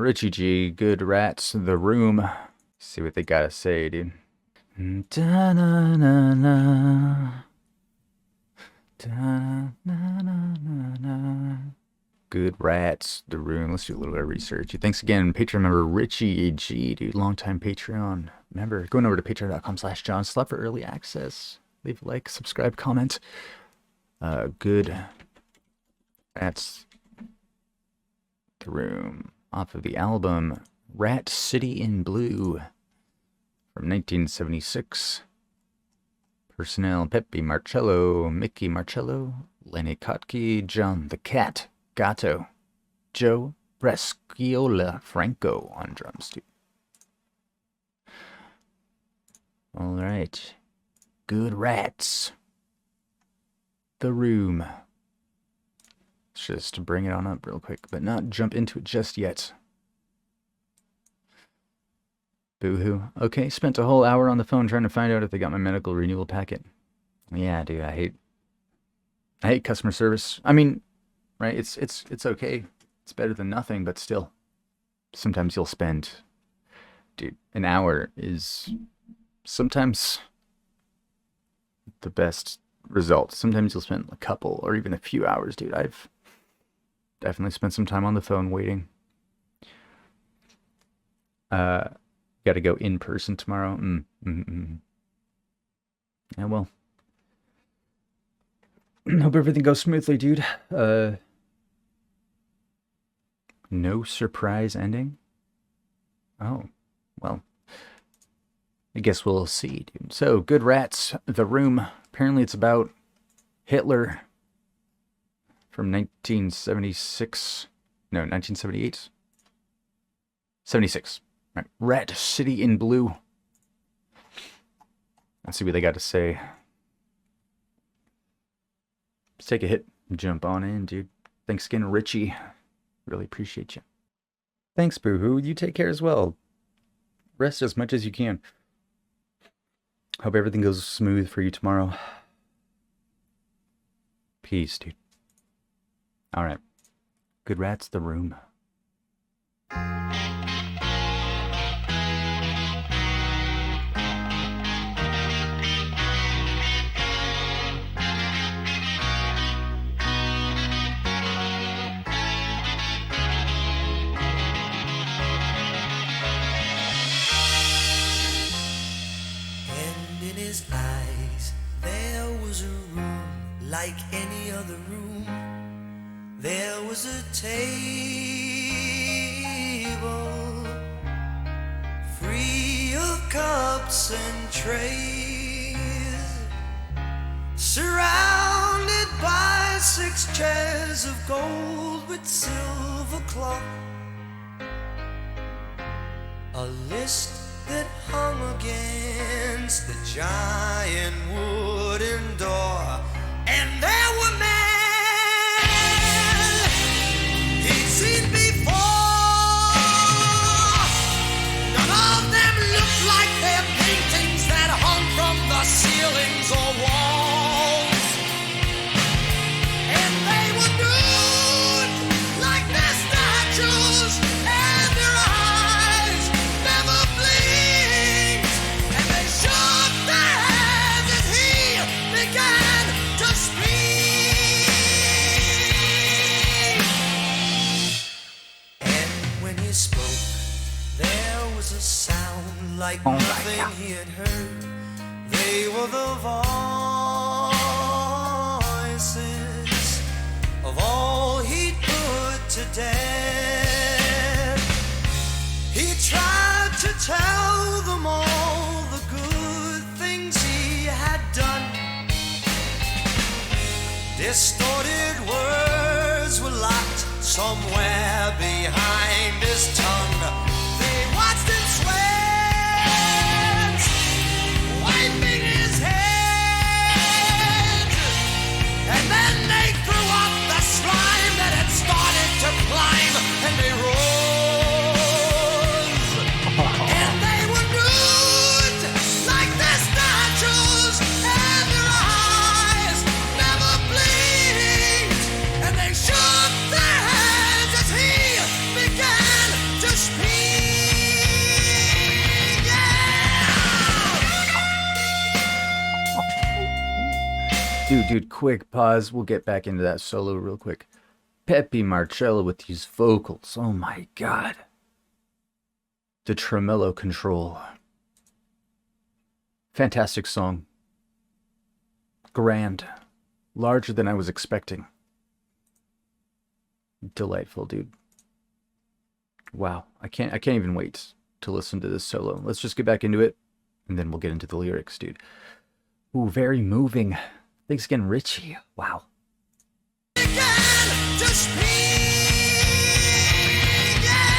Richie G, Good Rats, The Room. See what they gotta say, dude. Da-na-na-na. Da-na-na-na-na. Good Rats, The Room. Let's do a little bit of research. Thanks again, Patreon member Richie G, dude. Longtime Patreon member. Going over to patreon.com/JohnSlep for early access. Leave a like, subscribe, comment. Good Rats, The Room. Off of the album Rat City in Blue from 1976. Personnel: Pepe Marcello, Mickey Marcello, Lenny Kotke, John the Cat Gatto, Joe Bresciola Franco on drums, too. Alright. Good Rats. The Room. Let's just bring it on up real quick, but not jump into it just yet. Boo-hoo. Okay, spent a whole hour on the phone trying to find out if they got my medical renewal packet. Yeah, dude, I hate customer service. I mean, right, it's okay. It's better than nothing, but still. Sometimes you'll spend, dude, an hour is sometimes the best result. Sometimes you'll spend a couple or even a few hours, dude. I've definitely spent some time on the phone waiting. Got to go in person tomorrow. Yeah, well. Hope everything goes smoothly, dude. No surprise ending? Oh, well. I guess we'll see, dude. So, Good Rats, The Room. Apparently it's about Hitler from 1976. No, 1978. 76. Right. Rat City in Blue. Let's see what they got to say. Let's take a hit. Jump on in, dude. Thanks again, Richie. Really appreciate you. Thanks, Boohoo. You take care as well. Rest as much as you can. Hope everything goes smooth for you tomorrow. Peace, dude. Alright. Good Rats, The Room. Like any other room, there was a table free of cups and trays, surrounded by 6 chairs of gold with silver cloth, a list that hung against the giant wooden door. And there were men he'd seen before. None of them looked like their paintings that hung from the ceilings or walls. And they were nude like their statues, and their eyes never blinked. And they shook their heads as he began to speak. And when he spoke, there was a sound like nothing he had heard. They were the voices of all he'd put to death. He tried to tell them all the good things he had done. Distorted words were locked somewhere behind his tongue. They watched him sweat, wiping his head, and then they threw up the slime that had started to climb, and they rose, and they were nude like their statues, and their eyes never blinked. And they shook their heads as he began Dude, quick pause. We'll get back into that solo real quick. Pepe Marcello with these vocals. Oh my god. The tremolo control. Fantastic song. Grand. Larger than I was expecting. Delightful, dude. Wow. I can't even wait to listen to this solo. Let's just get back into it, and then we'll get into the lyrics, dude. Ooh, very moving. Thanks again, Richie. Wow. Began to speak, yeah.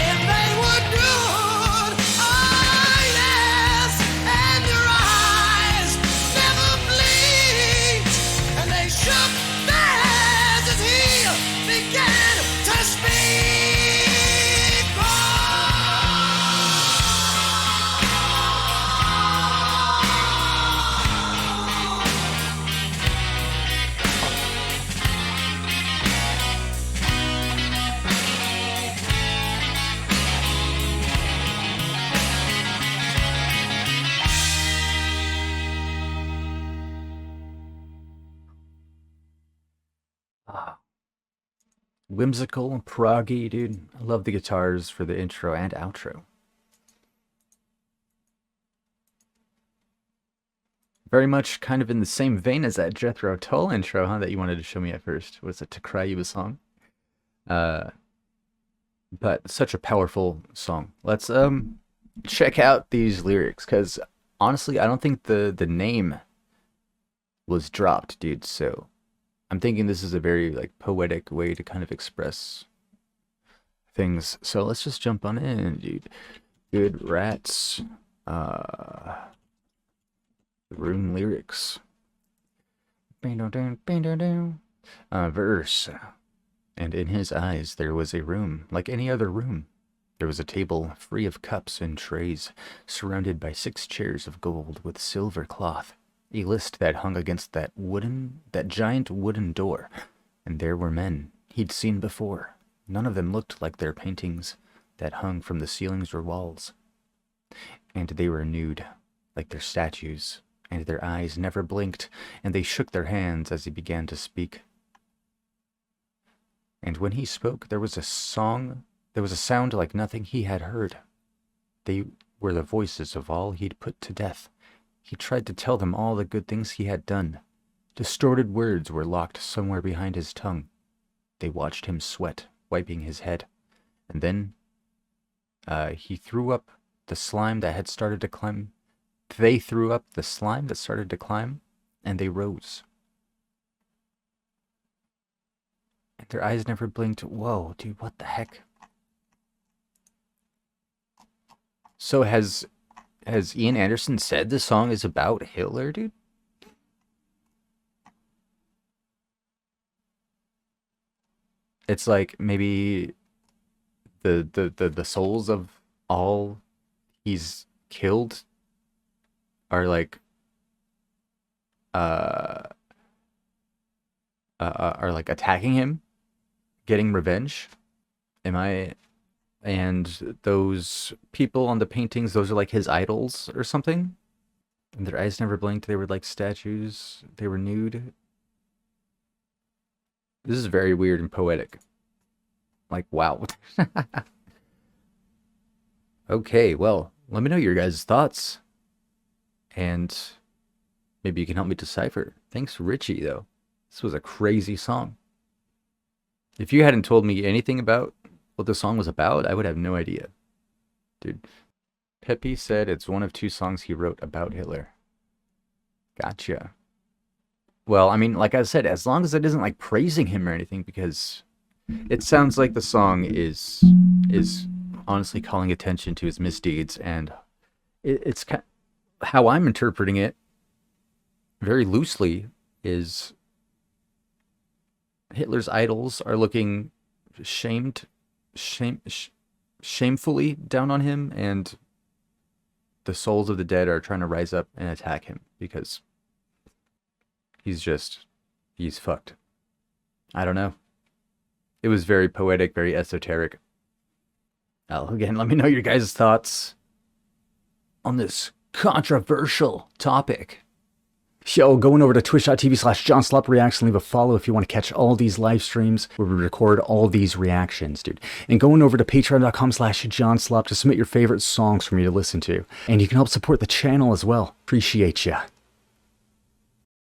And they were good, oh yes, and their eyes never blinked, and they shook their heads as he began to speak. Ah, whimsical, proggy, dude. I love the guitars for the intro and outro. Very much kind of in the same vein as that Jethro Tull intro, huh, that you wanted to show me at first. Was it To Cry You a Song? Uh, but such a powerful song. Let's check out these lyrics, because honestly, I don't think the name was dropped, dude. So I'm thinking this is a very like poetic way to kind of express things. So let's just jump on in, dude. Good Rats. Rune lyrics. Verse. And in his eyes there was a room, like any other room. There was a table free of cups and trays, surrounded by 6 chairs of gold with silver cloth. A list that hung against that giant wooden door. And there were men he'd seen before. None of them looked like their paintings that hung from the ceilings or walls. And they were nude, like their statues, and their eyes never blinked, and they shook their hands as he began to speak. And when he spoke, there was a sound like nothing he had heard. They were the voices of all he'd put to death. He tried to tell them all the good things he had done. Distorted words were locked somewhere behind his tongue. They watched him sweat, wiping his head. And then he threw up the slime that had started to climb. They threw up the slime that started to climb, and they rose. And their eyes never blinked. Whoa, dude, what the heck? So has Ian Anderson said the song is about Hitler, dude? It's like maybe the souls of all he's killed are like are like attacking him, getting revenge. And those people on the paintings, those are like his idols or something. And their eyes never blinked. They were like statues. They were nude. This is very weird and poetic. Like, wow. Okay, well, let me know your guys' thoughts. And maybe you can help me decipher. Thanks, Richie, though. This was a crazy song. If you hadn't told me anything about what the song was about, I would have no idea. Dude, Pepe said it's one of 2 songs he wrote about Hitler. Gotcha. Well, I mean, like I said, as long as it isn't like praising him or anything, because it sounds like the song is honestly calling attention to his misdeeds, and it's how I'm interpreting it very loosely is Hitler's idols are looking shamefully down on him, and the souls of the dead are trying to rise up and attack him because he's fucked. I don't know. It was very poetic, very esoteric. Again, let me know your guys' thoughts on this controversial topic. Yo, going over to twitch.tv/JohnSlopReacts and leave a follow if you want to catch all these live streams where we record all these reactions, dude. And going over to patreon.com/JohnSlop to submit your favorite songs for me to listen to. And you can help support the channel as well. Appreciate ya.